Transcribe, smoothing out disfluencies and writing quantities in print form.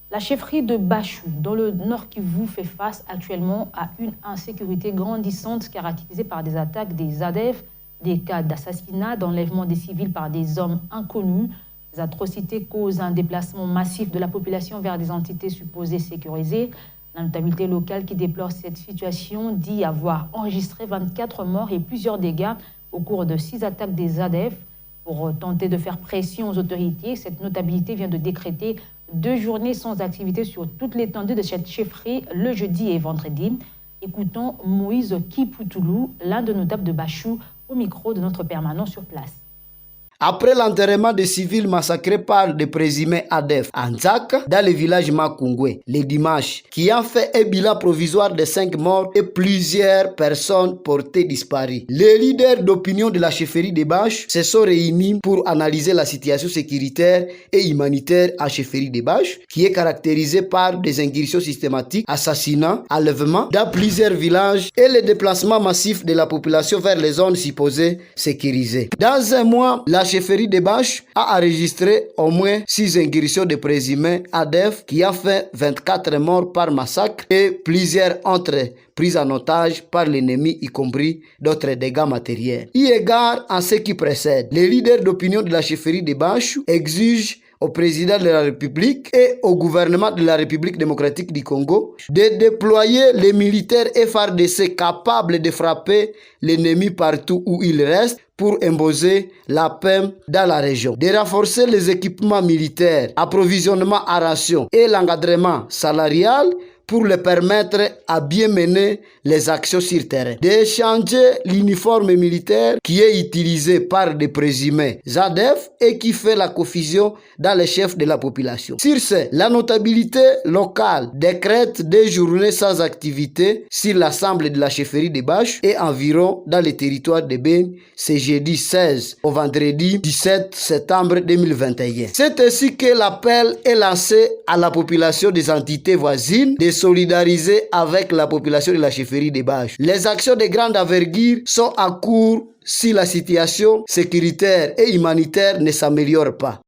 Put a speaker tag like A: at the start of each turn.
A: La chefferie de Bachou, dans le Nord Kivu, fait face actuellement à une insécurité grandissante caractérisée par des attaques des ADF, des cas d'assassinat, d'enlèvement des civils par des hommes inconnus. Ces atrocités causent un déplacement massif de la population vers des entités supposées sécurisées. La notabilité locale qui déplore cette situation dit avoir enregistré 24 morts et plusieurs dégâts au cours de 6 attaques des ADF. Pour tenter de faire pression aux autorités, cette notabilité vient de décréter 2 journées sans activité sur toute l'étendue de cette chefferie le jeudi et vendredi. Écoutons Moïse Kipoutoulou, l'un des notables de Bachou, au micro de notre permanent sur place.
B: Après l'enterrement des civils massacrés par des présumés ADF à Nzaka, dans le village Makungwe, le dimanche, qui a fait un bilan provisoire de 5 morts et plusieurs personnes portées disparues. Les leaders d'opinion de la chefferie de Bachou se sont réunis pour analyser la situation sécuritaire et humanitaire à chefferie de Bachou, qui est caractérisée par des incursions systématiques, assassinats, enlèvements dans plusieurs villages et le déplacement massif de la population vers les zones supposées sécurisées. Dans un mois, la chefferie de Bachou a enregistré au moins 6 incursions de présumés ADF qui a fait 24 morts par massacre et plusieurs autres prises en otage par l'ennemi, y compris d'autres dégâts matériels. Eu égard à ce qui précède, les leaders d'opinion de la chefferie de Bachou exigent au président de la République et au gouvernement de la République démocratique du Congo de déployer les militaires FARDC capables de frapper l'ennemi partout où il reste pour imposer la paix dans la région, de renforcer les équipements militaires, approvisionnement à ration et l'encadrement salarial pour les permettre à bien mener les actions sur terrain, d'échanger l'uniforme militaire qui est utilisé par des présumés ADF et qui fait la confusion dans les chefs de la population. Sur ce, la notabilité locale décrète des journées sans activité sur l'ensemble de la chefferie de Bachou et environ dans le territoire de Beni, c'est jeudi 16 au vendredi 17 septembre 2021. C'est ainsi que l'appel est lancé à la population des entités voisines de solidariser avec la population de la chefferie de Bachou. Les actions de grande envergure sont en cours si la situation sécuritaire et humanitaire ne s'améliore pas.